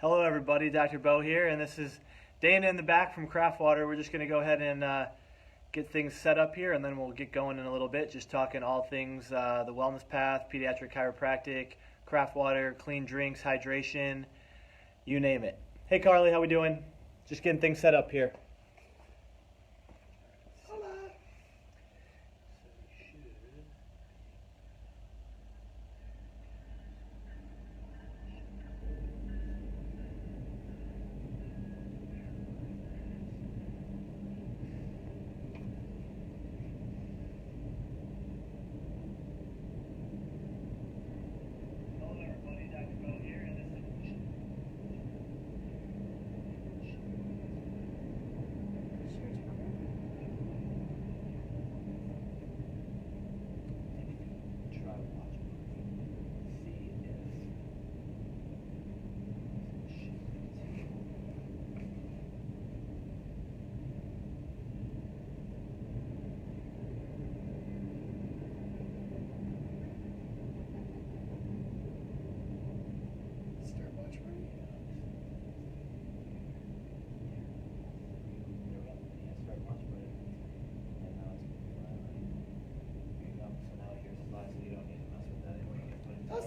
Hello everybody, Dr. Beau here, and this is Dana in the back from Craftwater. We're just going to go ahead and get things set up here, and then we'll get going in a little bit, just talking all things the wellness path, pediatric chiropractic, Craftwater, clean drinks, hydration, you name it. Hey Carly, how we doing? Just getting things set up here.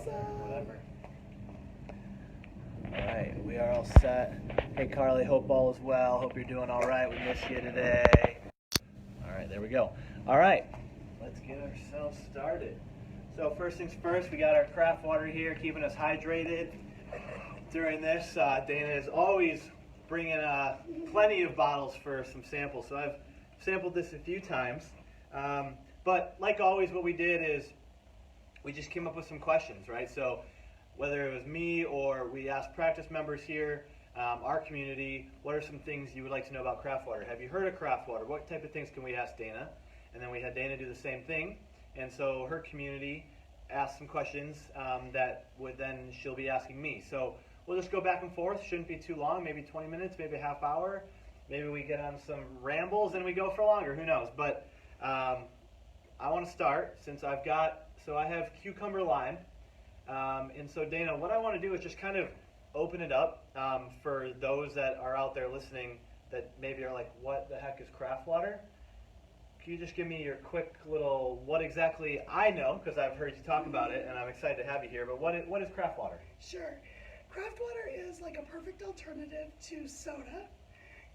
Whatever. All right, we are all set. Hey Carly, hope all is well. Hope you're doing all right. We missed you today. All right, there we go. All right, let's get ourselves started. So first things first, we got our Craftwater here, keeping us hydrated during this. Dana is always bringing plenty of bottles for some samples. So I've sampled this a few times. But like always, what we did is we just came up with some questions, right? So whether it was me or we asked practice members here, our community, what are some things you would like to know about Craftwater? Have you heard of Craftwater? What type of things can we ask Dana? And then we had Dana do the same thing. And so her community asked some questions that would then she'll be asking me. So we'll just go back and forth. Shouldn't be too long, maybe 20 minutes, maybe a half hour. Maybe we get on some rambles and we go for longer, who knows? But I want to start since I have cucumber lime. And so Dana, what I want to do is just kind of open it up for those that are out there listening that maybe are like, what the heck is Craftwater? Can you just give me your quick little, what exactly I know, because I've heard you talk about it and I'm excited to have you here, but what is Craftwater? Sure. Craftwater is like a perfect alternative to soda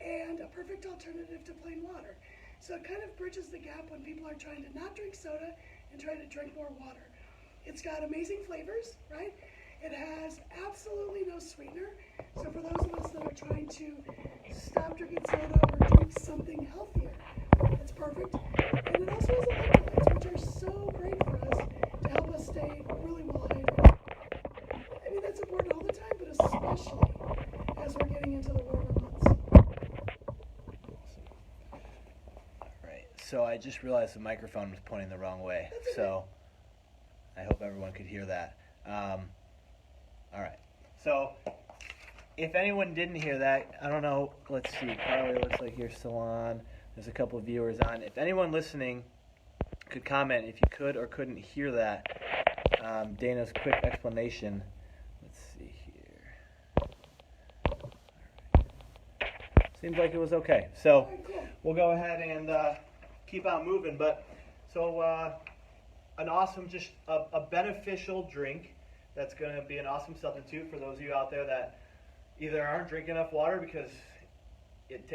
and a perfect alternative to plain water. So it kind of bridges the gap when people are trying to not drink soda and trying to drink more water. It's got amazing flavors, right? It has absolutely no sweetener. So for those of us that are trying to stop drinking soda or drink something healthier, it's perfect. And it also has electrolytes, which are so great for us to help us stay really well hydrated. I mean, that's important all the time, but especially as we're getting into the warmer months. So I just realized the microphone was pointing the wrong way. So I hope everyone could hear that. All right. So if anyone didn't hear that, I don't know. Let's see. Carly looks like you're still on. There's a couple of viewers on. If anyone listening could comment if you could or couldn't hear that, Dana's quick explanation. Let's see here. All right. Seems like it was okay. So we'll go ahead and keep on moving. But so an awesome, just a beneficial drink that's going to be an awesome substitute for those of you out there that either aren't drinking enough water because it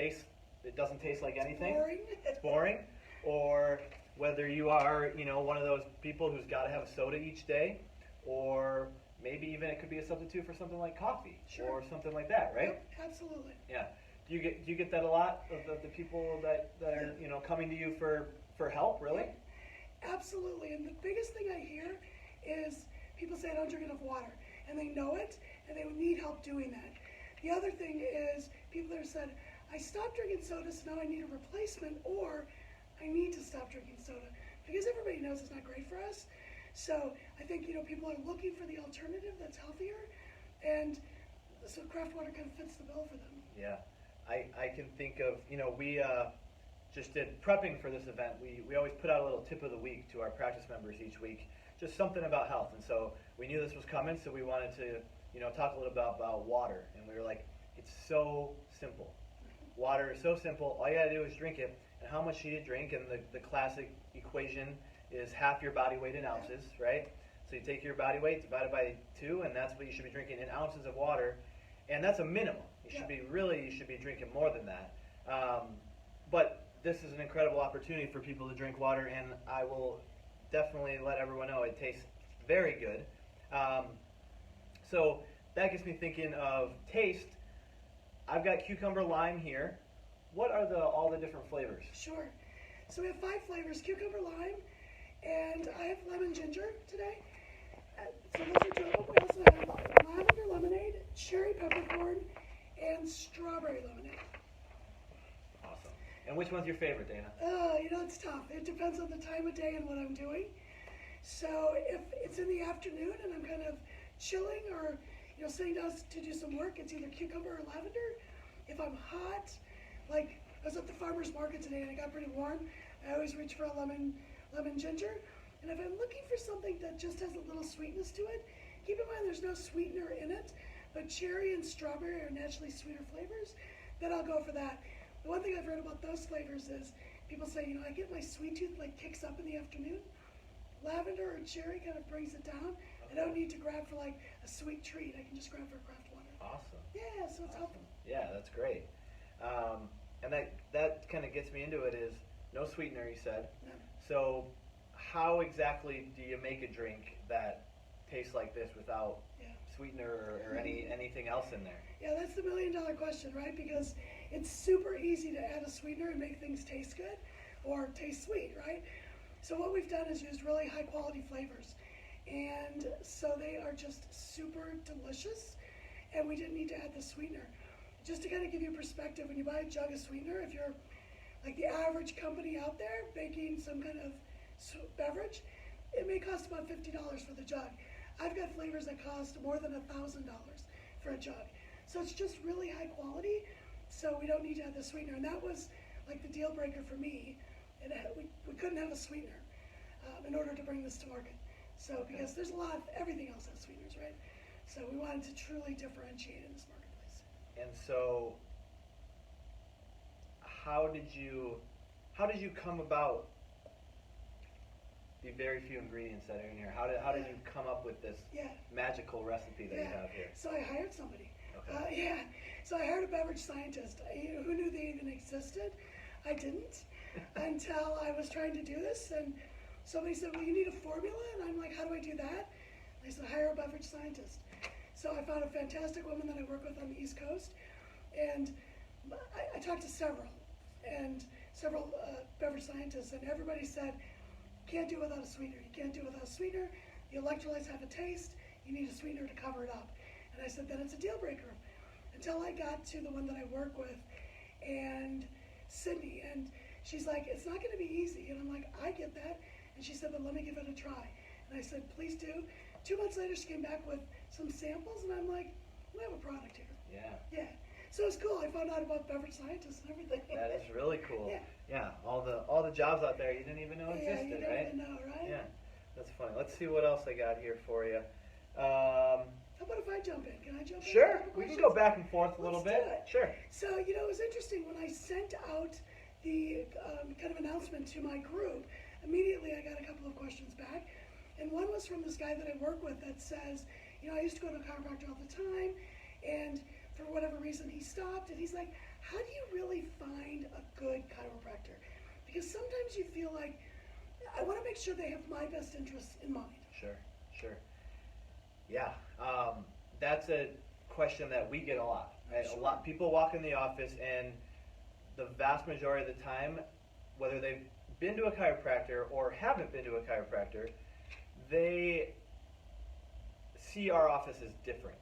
doesn't taste like anything. It's boring. Or whether you are, one of those people who's got to have a soda each day, or maybe even it could be a substitute for something like coffee or something like that, right? Yep, absolutely. Yeah. Do you get that a lot of the people that are coming to you for help, really? Absolutely. And the biggest thing I hear is people say I don't drink enough water, and they know it, and they need help doing that. The other thing is people that have said, I stopped drinking soda, so now I need a replacement, or I need to stop drinking soda, because everybody knows it's not great for us. So I think, people are looking for the alternative that's healthier, and so Craftwater kind of fits the bill for them. Yeah. I can think of, we just did prepping for this event. We always put out a little tip of the week to our practice members each week, just something about health. And so we knew this was coming, so we wanted to talk a little bit about water. And we were like, it's so simple. Water is so simple. All you got to do is drink it. And how much do you drink? And the classic equation is half your body weight in ounces, right? So you take your body weight divided by 2, and that's what you should be drinking in ounces of water. And that's a minimum. You should be drinking more than that. But this is an incredible opportunity for people to drink water, and I will definitely let everyone know it tastes very good. So that gets me thinking of taste. I've got cucumber lime here. What are all the different flavors? Sure. So we have 5 flavors: cucumber lime, and I have lemon ginger today. So those are 2 of them. We also have lavender lemonade, cherry peppercorn, and strawberry lemonade. Awesome. And which one's your favorite, Dana? It's tough. It depends on the time of day and what I'm doing. So if it's in the afternoon and I'm kind of chilling or sitting down to do some work, it's either cucumber or lavender. If I'm hot, like I was at the farmer's market today and it got pretty warm, I always reach for a lemon ginger. And if I'm looking for something that just has a little sweetness to it, keep in mind there's no sweetener in it, but cherry and strawberry are naturally sweeter flavors, then I'll go for that. The one thing I've heard about those flavors is people say, I get my sweet tooth kicks up in the afternoon. Lavender or cherry kind of brings it down. I don't need to grab for a sweet treat. I can just grab for a craft water. Awesome. Yeah, so it's helpful. Yeah, that's great. And that kind of gets me into it is no sweetener, you said. No. So how exactly do you make a drink that tastes like this without sweetener or anything else in there? Yeah, that's the $1 million question, right? Because it's super easy to add a sweetener and make things taste good or taste sweet, right? So what we've done is used really high quality flavors. And so they are just super delicious, and we didn't need to add the sweetener. Just to kind of give you perspective, when you buy a jug of sweetener, if you're like the average company out there making some kind of beverage, it may cost about $50 for the jug. I've got flavors that cost more than $1,000 for a jug. So it's just really high quality, so we don't need to add the sweetener. And that was like the deal breaker for me. We couldn't have a sweetener in order to bring this to market. So because there's everything else has sweeteners, right? So we wanted to truly differentiate in this marketplace. And so how did you come about the very few ingredients that are in here? How did you come up with this magical recipe that you have here? So I hired somebody. Okay. So I hired a beverage scientist. Who knew they even existed? I didn't until I was trying to do this, and somebody said, well, you need a formula, and I'm like, how do I do that? And I said, hire a beverage scientist. So I found a fantastic woman that I work with on the East Coast, and I talked to several beverage scientists, and everybody said, can't do it without a sweetener. You can't do it without a sweetener. The electrolytes have a taste. You need a sweetener to cover it up. And I said, then it's a deal breaker. Until I got to the one that I work with, and Sydney, and she's like, it's not going to be easy. And I'm like, I get that. And she said, but let me give it a try. And I said, please do. 2 months later, she came back with some samples, and I'm like, we have a product here. Yeah. So it's cool. I found out about beverage scientists and everything. That is really cool. Yeah. All the jobs out there you didn't even know existed, you right? didn't know, right? Yeah. That's funny. Let's see what else I got here for you. How about if I jump in? Can I jump in? Sure. We can go back and forth a little bit. Let's do it. Sure. So, it was interesting when I sent out the kind of announcement to my group, immediately I got a couple of questions back. And one was from this guy that I work with that says, I used to go to a chiropractor all the time, and for whatever reason he stopped, and he's like, how do you really find a good chiropractor? Because sometimes you feel like, I want to make sure they have my best interests in mind. Sure. Yeah, that's a question that we get a lot. Right? Sure. A lot people walk in the office, and the vast majority of the time, whether they've been to a chiropractor or haven't been to a chiropractor, they see our office as different,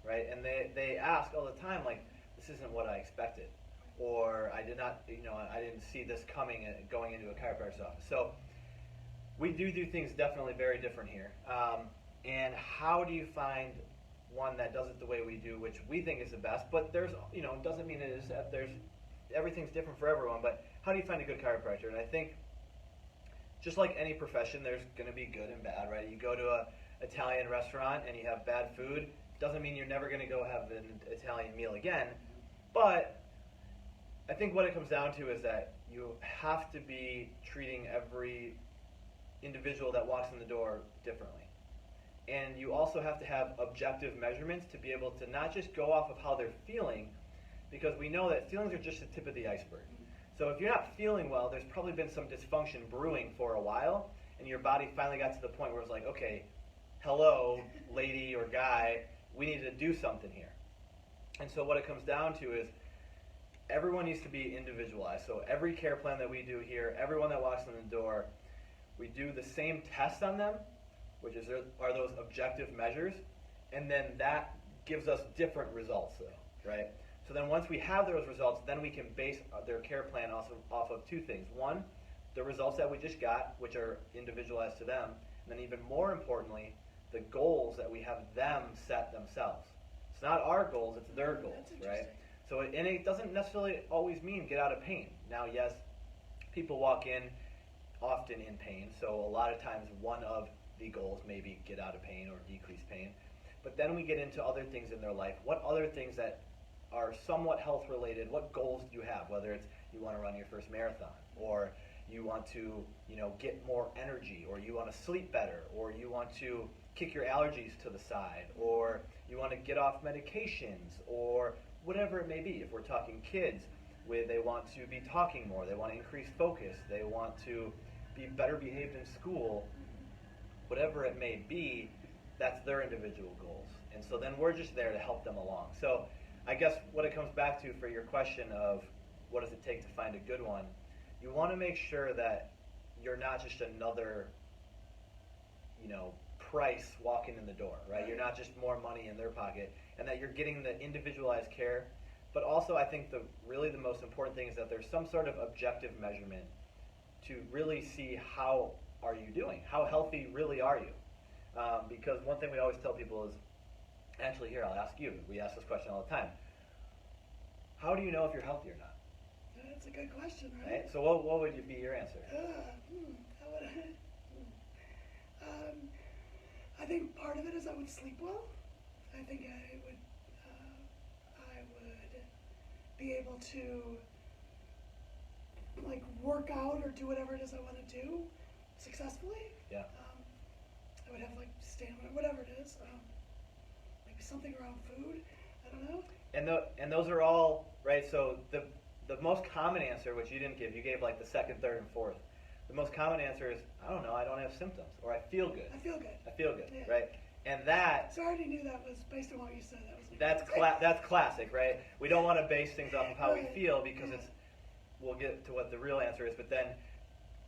right? And they ask all the time, like, this isn't what I expected, or I didn't see this coming going into a chiropractor's office. So we do things definitely very different here. And how do you find one that does it the way we do, which we think is the best? But there's, doesn't mean it is. Everything's different for everyone. But how do you find a good chiropractor? And I think, just like any profession, there's going to be good and bad, right? You go to a Italian restaurant and you have bad food, Doesn't mean you're never going to go have an Italian meal again, but I think what it comes down to is that you have to be treating every individual that walks in the door differently. And you also have to have objective measurements to be able to not just go off of how they're feeling, because we know that feelings are just the tip of the iceberg. So if you're not feeling well, there's probably been some dysfunction brewing for a while, and your body finally got to the point where it's like, okay, hello, lady or guy, we need to do something here. And so what it comes down to is everyone needs to be individualized. So every care plan that we do here, everyone that walks in the door, we do the same test on them, which are those objective measures, and then that gives us different results, though, right? So then once we have those results, then we can base their care plan also off of two things. One, the results that we just got, which are individualized to them, and then even more importantly, the goals that we have them set themselves. It's not our goals, it's their goals, right? So and it doesn't necessarily always mean get out of pain. Now, yes, people walk in often in pain, so a lot of times one of the goals may be get out of pain or decrease pain. But then we get into other things in their life. What other things that are somewhat health related, what goals do you have? Whether it's you want to run your first marathon, or you want to, get more energy, or you want to sleep better, or you want to kick your allergies to the side, or you want to get off medications, or whatever it may be. If we're talking kids, where they want to be talking more, they want to increase focus, they want to be better behaved in school, whatever it may be, that's their individual goals. And so then we're just there to help them along. So I guess what it comes back to for your question of what does it take to find a good one, you want to make sure that you're not just another, price walking in the door, right? You're not just more money in their pocket, and that you're getting the individualized care. But also I think the most important thing is that there's some sort of objective measurement to really see how are you doing? How healthy really are you? Because one thing we always tell people is, actually here, I'll ask you, we ask this question all the time. How do you know if you're healthy or not? That's a good question, right? So what would be your answer? I think part of it is I would sleep well. I think I would be able to work out or do whatever it is I want to do successfully. Yeah. I would have stamina, whatever it is. Maybe something around food. I don't know. And those are all right. So the most common answer, which you didn't give, you gave the second, third, and fourth. The most common answer is, I don't know, I don't have symptoms, or I feel good. I feel good. I feel good, yeah. Right? And that... So I already knew that was based on what you said. That's classic, right? We don't want to base things off of how we feel, because we'll get to what the real answer is, but then,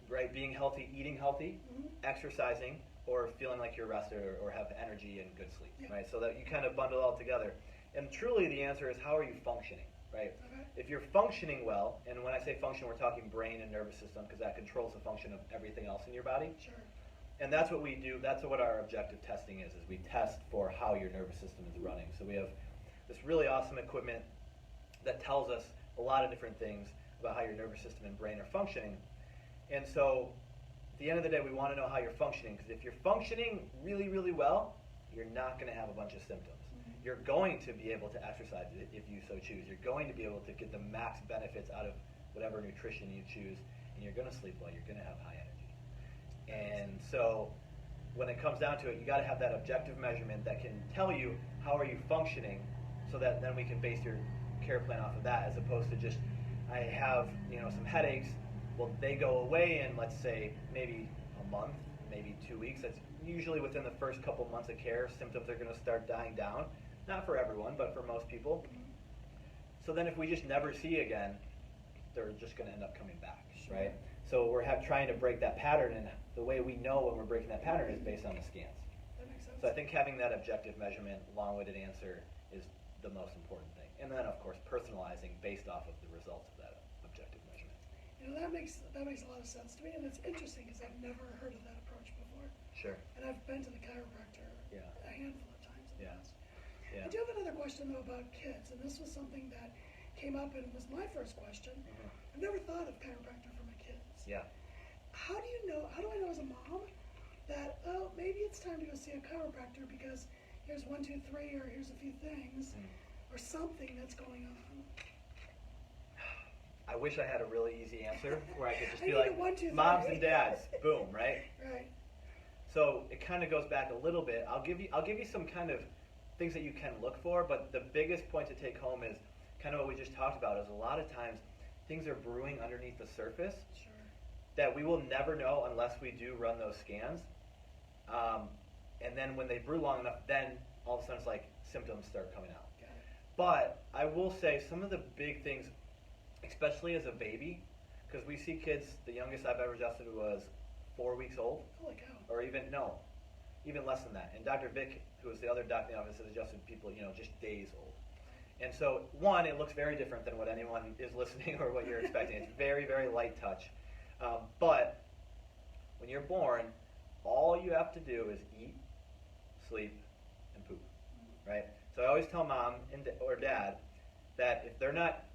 right, being healthy, eating healthy, exercising, or feeling like you're rested or have energy and good sleep, right? So that you kind of bundle it all together. And truly the answer is, how are you functioning, right? Okay. If you're functioning well, and when I say function, we're talking brain and nervous system, because that controls the function of everything else in your body. Sure. And that's what we do. That's what our objective testing is we test for how your nervous system is running. So we have this really awesome equipment that tells us a lot of different things about how your nervous system and brain are functioning. And so at the end of the day, we want to know how you're functioning, because if you're functioning really, really well, you're not going to have a bunch of symptoms. You're going to be able to exercise if you so choose. You're going to be able to get the max benefits out of whatever nutrition you choose, and you're going to sleep well. You're going to have high energy. And so when it comes down to it, you got to have that objective measurement that can tell you how are you functioning, so that then we can base your care plan off of that, as opposed to just, I have some headaches. Well, they go away in, let's say, maybe a month, maybe 2 weeks. That's usually within the first couple months of care. Symptoms are going to start dying down. Not for everyone, but for most people. So then if we just never see again, they're just going to end up coming back, right? So we're trying to break that pattern, and the way we know when we're breaking that pattern is based on the scans. That makes sense. So I think having that objective measurement, long-winded answer, is the most important thing. And then, of course, personalizing based off of the results of that objective measurement. That makes a lot of sense to me, and it's interesting because I've never heard of that approach before. Sure. And I've been to the chiropractor a handful of times in the past. I do have another question, though, about kids, and this was something that came up and was my first question. I've never thought of chiropractor for my kids. Yeah. How do I know as a mom that, maybe it's time to go see a chiropractor because here's 1, 2, 3, or here's a few things, or something that's going on. I wish I had a really easy answer where I could just I be need like, a 1, 2, 3. moms and dads, boom, right? Right. So it kind of goes back a little bit. I'll give you some kind of things that you can look for, but the biggest point to take home is kind of what we just talked about. Is a lot of times things are brewing underneath the surface that we will never know unless we do run those scans. And then when they brew long enough, then all of a sudden it's like symptoms start coming out. But I will say some of the big things, especially as a baby, because we see kids, the youngest I've ever adjusted was 4 weeks old. Holy cow. Or even less than that. And Dr. Vic, who is the other doctor in the office, has adjusted people, just days old. And so, one, it looks very different than what anyone is listening or what you're expecting. It's very, very light touch. But when you're born, all you have to do is eat, sleep, and poop, right? So I always tell mom or dad that if they're not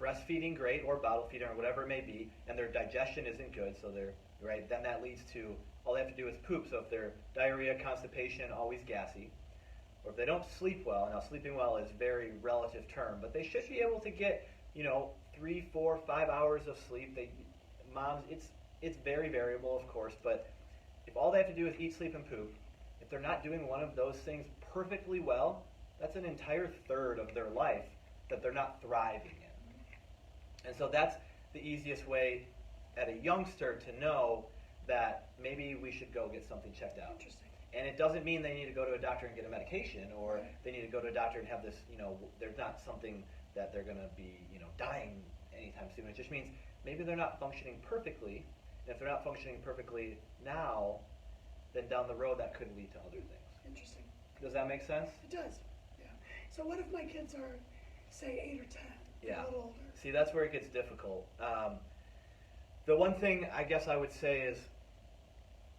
breastfeeding great or bottle feeding or whatever it may be, and their digestion isn't good, so they're right, then that leads to all they have to do is poop. So if they're diarrhea, constipation, always gassy, or if they don't sleep well, now sleeping well is a very relative term, but they should be able to get 3, 4, 5 hours of sleep. Moms, it's very variable, of course, but if all they have to do is eat, sleep, and poop, if they're not doing one of those things perfectly well, that's an entire third of their life that they're not thriving in. And so that's the easiest way at a youngster to know that maybe we should go get something checked out. Interesting. And it doesn't mean they need to go to a doctor and get a medication, or they need to go to a doctor and have this, there's not something that they're going to be, dying anytime soon. It just means maybe they're not functioning perfectly. And if they're not functioning perfectly now, then down the road that could lead to other things. Interesting. Does that make sense? It does. Yeah. So what if my kids are, say, 8 or 10? Yeah. A little older. See, that's where it gets difficult. The one thing I guess I would say is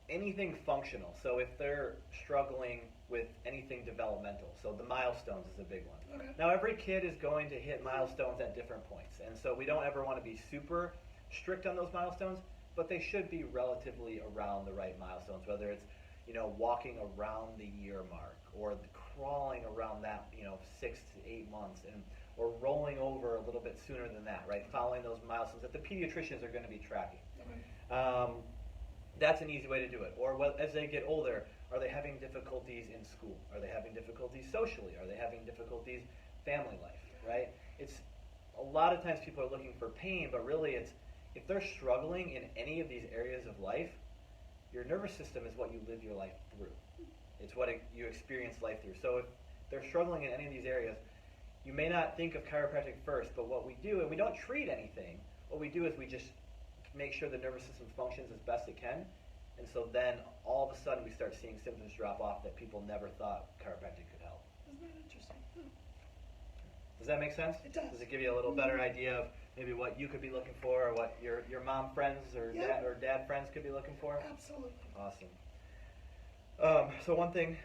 anything functional. So if they're struggling with anything developmental, so the milestones is a big one. Okay. Now every kid is going to hit milestones at different points, and so we don't ever want to be super strict on those milestones, but they should be relatively around the right milestones, whether it's walking around the year mark, or crawling around that 6 to 8 months, or rolling over a little bit sooner than that, right? Following those milestones that the pediatricians are going to be tracking. Okay. That's an easy way to do it. Or as they get older, are they having difficulties in school? Are they having difficulties socially? Are they having difficulties family life, right? It's a lot of times people are looking for pain, but really it's if they're struggling in any of these areas of life, your nervous system is what you live your life through. It's what you experience life through. So if they're struggling in any of these areas, you may not think of chiropractic first, but what we do, and we don't treat anything, what we do is we just make sure the nervous system functions as best it can, and so then all of a sudden we start seeing symptoms drop off that people never thought chiropractic could help. Isn't that interesting? Does that make sense? It does. Does it give you a little better idea of maybe what you could be looking for, or what your mom friends or dad friends could be looking for? Absolutely. Awesome. So one thing,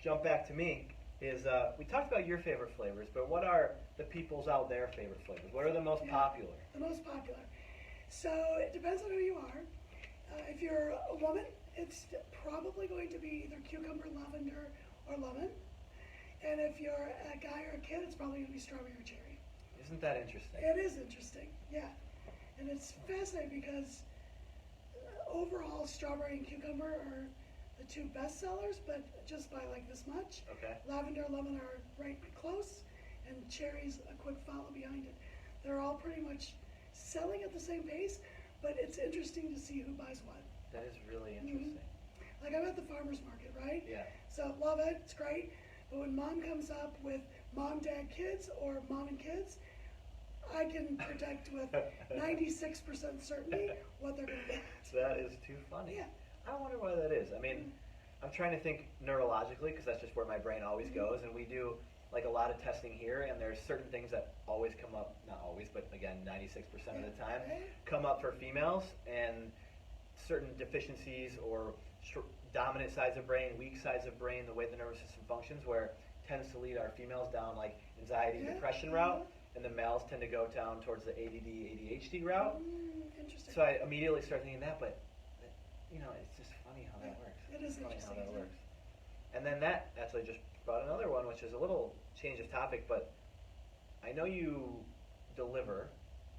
jump back to me, is we talked about your favorite flavors, but what are the people's out there favorite flavors? What are the most popular? The most popular. So it depends on who you are. If you're a woman, it's probably going to be either cucumber, lavender, or lemon. And if you're a guy or a kid, it's probably going to be strawberry or cherry. Isn't that interesting? It is interesting, yeah. And it's fascinating because overall, strawberry and cucumber are the two best sellers, but just by like this much. Okay. Lavender, lemon are right close, and cherry's a quick follow behind it. They're all pretty much selling at the same pace, but it's interesting to see who buys what. That is really interesting. Like I'm at the farmer's market, right? Yeah. So love it, it's great. But when mom comes up with mom, dad, kids, or mom and kids, I can predict with 96% certainty what they're going to get. That is too funny. Yeah. I wonder why that is. I mean, I'm trying to think neurologically, because that's just where my brain always goes, and we do like a lot of testing here, and there's certain things that always come up, not always, but again, 96% of the time, come up for females, and certain deficiencies or dominant sides of brain, weak sides of brain, the way the nervous system functions, where tends to lead our females down like anxiety, depression route, and the males tend to go down towards the ADD, ADHD route. Interesting. So I immediately start thinking that, but it's just funny how that works. It is funny interesting. how that works. And then that actually just brought another one, which is a little change of topic, but I know you deliver.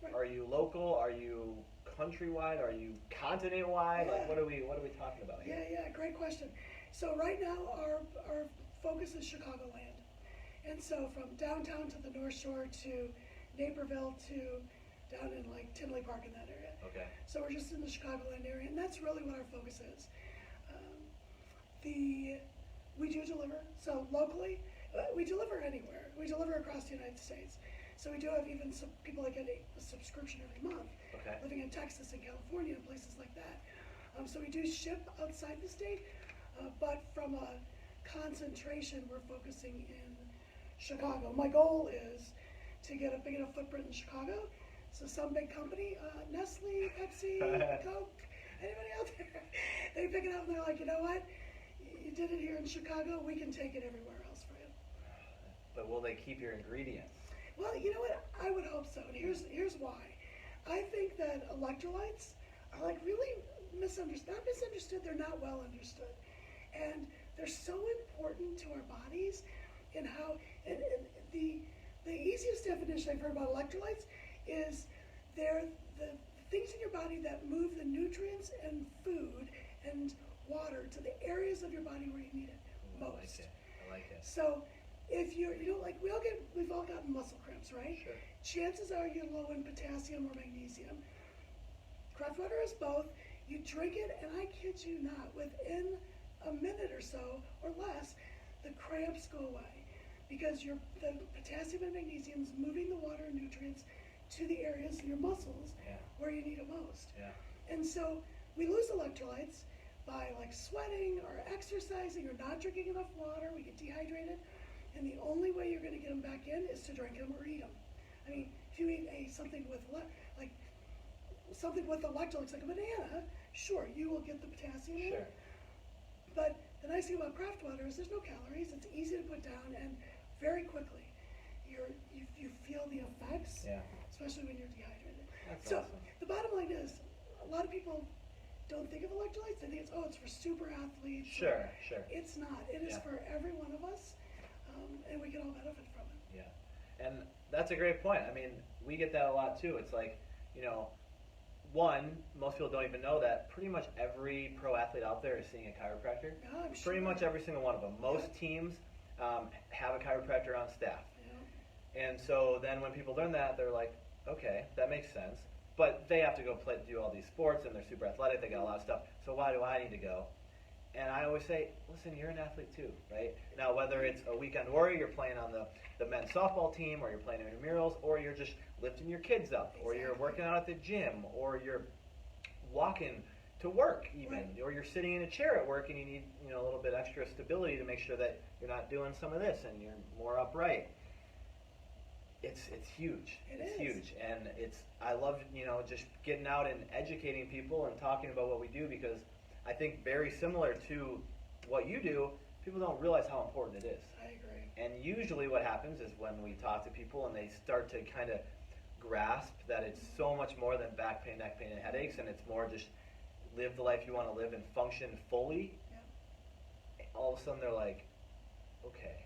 Right. Are you local? Are you countrywide? Are you continent-wide? Yeah. Like, what are we talking about here? Yeah, great question. So right now our focus is Chicagoland. And so from downtown to the North Shore to Naperville to down in like Tinley Park in that area. Okay. So we're just in the Chicagoland area, and that's really what our focus is. We do deliver. So locally, we deliver anywhere. We deliver across the United States. So we do have even some people that get a subscription every month, Okay. living in Texas and California and places like that. So we do ship outside the state, but from a concentration, we're focusing in Chicago. My goal is to get a big enough footprint in Chicago, so some big company, Nestle, Pepsi, Coke, anybody out there, they pick it up and they're like, you know what, you did it here in Chicago, we can take it everywhere else for you. But will they keep your ingredients? Well, you know what, I would hope so, and here's why. I think that electrolytes are like really misunderstood, not misunderstood, they're not well understood. And they're so important to our bodies and how, and the easiest definition I've heard about electrolytes is they're the things in your body that move the nutrients and food and water to the areas of your body where you need it most. I like it. So if you're, like we've all gotten muscle cramps, right? Sure. Chances are you're low in potassium or magnesium. Craft water is both. You drink it, and I kid you not, within a minute or so or less, the cramps go away because the potassium and magnesium is moving the water and nutrients to the areas in your muscles where you need it most. Yeah. And so we lose electrolytes by like sweating or exercising or not drinking enough water. We get dehydrated, and the only way you're going to get them back in is to drink them or eat them. I mean, if you eat something with electrolytes like a banana, sure, you will get the potassium in. Sure. But the nice thing about craft water is there's no calories. It's easy to put down, and very quickly you feel the effects, especially when you're dehydrated. That's so awesome. the bottom line is, a lot of people don't think of electrolytes. They think it's for super athletes. Sure. It's not. It is for every one of us, and we can all benefit from it. Yeah, and that's a great point. I mean, we get that a lot too. It's like, one, most people don't even know that pretty much every pro athlete out there is seeing a chiropractor. Yeah, I'm sure. Pretty much every single one of them. Most teams have a chiropractor on staff. Yeah. And so then when people learn that, they're like, okay, that makes sense. But they have to go do all these sports, and they're super athletic. They got a lot of stuff. So why do I need to go? And I always say, listen, you're an athlete too, right? Now, whether it's a weekend warrior, you're playing on the men's softball team, or you're playing in intramurals, or you're just lifting your kids up, or you're working out at the gym, or you're walking to work even, or you're sitting in a chair at work and you need a little bit extra stability to make sure that you're not doing some of this and you're more upright. It's huge. It's huge, and I love just getting out and educating people and talking about what we do, because I think very similar to what you do, people don't realize how important it is. I agree. And usually what happens is when we talk to people and they start to kind of grasp that it's so much more than back pain, neck pain, and headaches, and it's more just live the life you want to live and function fully, all of a sudden they're like, okay,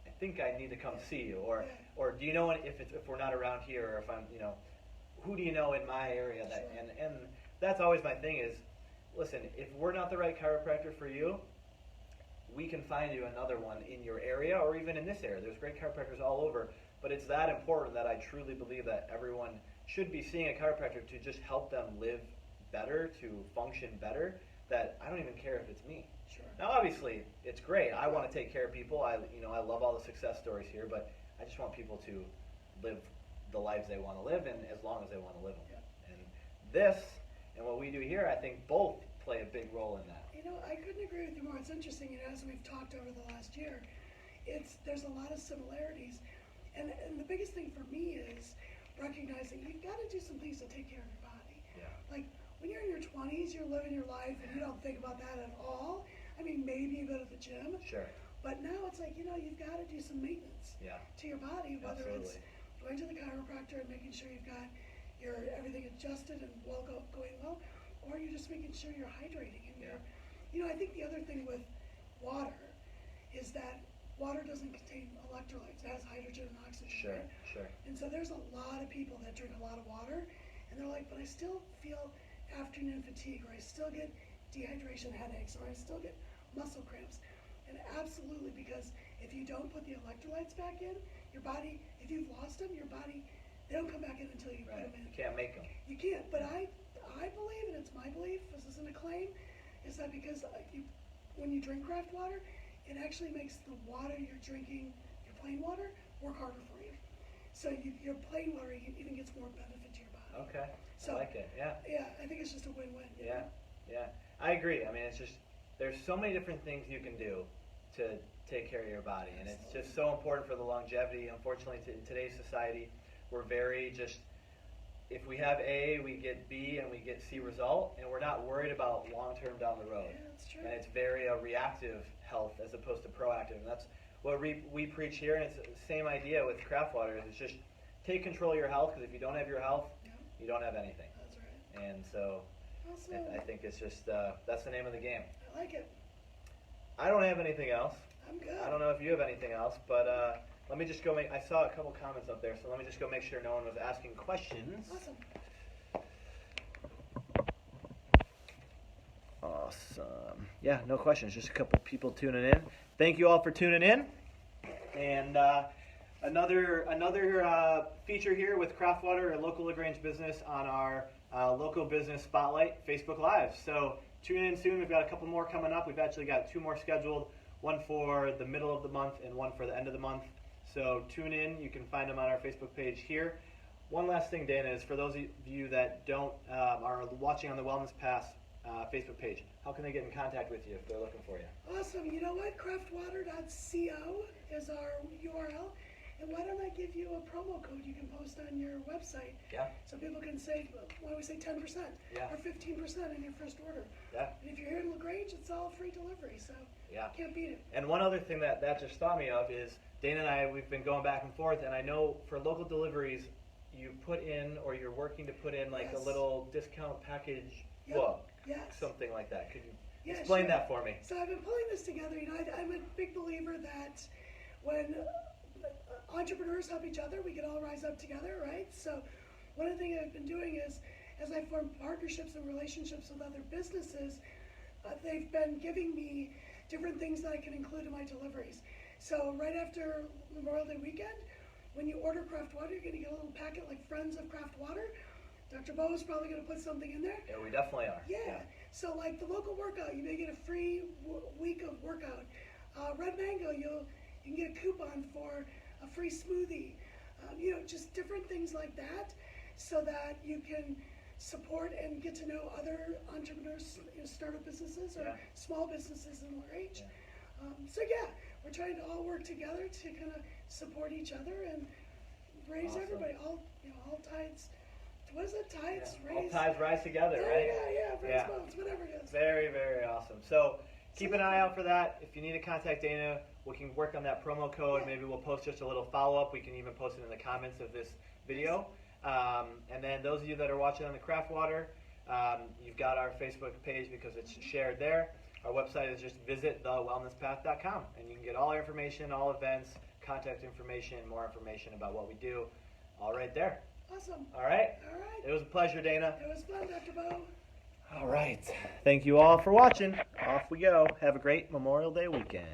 I think I need to come see you, or do you know if we're not around here, or if I'm, who do you know in my area that, and that's always my thing is, listen, if we're not the right chiropractor for you, we can find you another one in your area, or even in this area. There's great chiropractors all over, but it's that important that I truly believe that everyone should be seeing a chiropractor to just help them live better, to function better, that I don't even care if it's me. Sure. Now, obviously, it's great. I want to take care of people. I love all the success stories here, but I just want people to live the lives they want to live, and as long as they want to live them. Yeah. And this and what we do here, I think both play a big role in that. I couldn't agree with you more. It's interesting, as we've talked over the last year, there's a lot of similarities, and the biggest thing for me is recognizing you've got to do some things to take care of your body. Yeah. Like when you're in your 20s, you're living your life and you don't think about that at all. I mean, maybe you go to the gym. Sure. But now it's like, you've got to do some maintenance to your body, whether it's going to the chiropractor and making sure you've got everything adjusted and going well, or you're just making sure you're hydrating. And I think the other thing with water is that water doesn't contain electrolytes. It has hydrogen and oxygen. Sure, right? sure. And so there's a lot of people that drink a lot of water, and they're like, but I still feel afternoon fatigue, or I still get dehydration headaches, or I still get muscle cramps. And absolutely, because if you don't put the electrolytes back in, your body, if you've lost them, your body, they don't come back in until you put them in. You can't make them. You can't, but I believe, and it's my belief, this isn't a claim, is that because when you drink craft water, it actually makes the water you're drinking, your plain water, work harder for you. So your plain water even gets more benefit to your body. Okay, So, I like it, yeah. Yeah, I think it's just a win-win. Yeah, yeah. I agree. I mean, it's just, there's so many different things you can do to take care of your body, and it's just so important for the longevity. Unfortunately, in today's society, we're very just, if we have A, we get B, and we get C result, and we're not worried about long-term down the road. Yeah, that's true. And it's very reactive health as opposed to proactive, and that's what we preach here, and it's the same idea with craft water. It's just take control of your health, because if you don't have your health, you don't have anything. That's right. And so Awesome. I think it's just, that's the name of the game. I like it. I don't have anything else. I'm good. I don't know if you have anything else, but let me just go I saw a couple comments up there, so let me just go make sure no one was asking questions. Awesome. Yeah, no questions, just a couple people tuning in. Thank you all for tuning in. And another feature here with Craftwater, a local Grange business, on our local business spotlight Facebook Live. So tune in soon. We've got a couple more coming up. We've actually got 2 more scheduled, one for the middle of the month and one for the end of the month. So tune in. You can find them on our Facebook page here. One last thing, Dana, is for those of you that don't are watching on the Wellness Pass Facebook page, how can they get in contact with you if they're looking for you? Awesome. You know what? Craftwater.co is our URL. And why don't I give you a promo code you can post on your website? Yeah. So people can save, why don't we say 10% Yeah. or 15% in your first order. Yeah. And if you're here in LaGrange, it's all free delivery, so Yeah. can't beat it. And one other thing that just thought me of is Dana and I, we've been going back and forth, and I know for local deliveries, you put in, or you're working to put in, like Yes. a little discount package Yep. book, Yes. something like that. Could you Yeah, explain sure. that for me? So I've been pulling this together. You know, I'm a big believer that when entrepreneurs help each other, we can all rise up together, right? So one of the things I've been doing is, as I form partnerships and relationships with other businesses, they've been giving me different things that I can include in my deliveries. So right after Memorial Day weekend, when you order craft water, you're going to get a little packet like Friends of Craft Water. Dr. Beau is probably going to put something in there. Yeah, we definitely are. Yeah. So like the local workout, you may get a free week of workout. Red Mango, you can get a coupon for a free smoothie. You know, just different things like that, so that you can support and get to know other entrepreneurs, you know, startup businesses or Yeah. small businesses in LaGrange. Yeah. So yeah, we're trying to all work together to kind of support each other and raise Awesome. everybody. All tides. What is it? Tides Yeah. raise. All tides rise together, right? Yeah, raise Yeah. boats, whatever it is. Very, very awesome. So keep an eye out for that. If you need to contact Dana, we can work on that promo code. Yeah. Maybe we'll post just a little follow-up. We can even post it in the comments of this video. And then those of you that are watching on the Craft Water, you've got our Facebook page because it's shared there. Our website is just visit thewellnesspath.com, and you can get all our information, all events, contact information, more information about what we do, all right there. Awesome. All right? All right. It was a pleasure, Dana. It was fun, Dr. Beau. All right. Thank you all for watching. Off we go. Have a great Memorial Day weekend.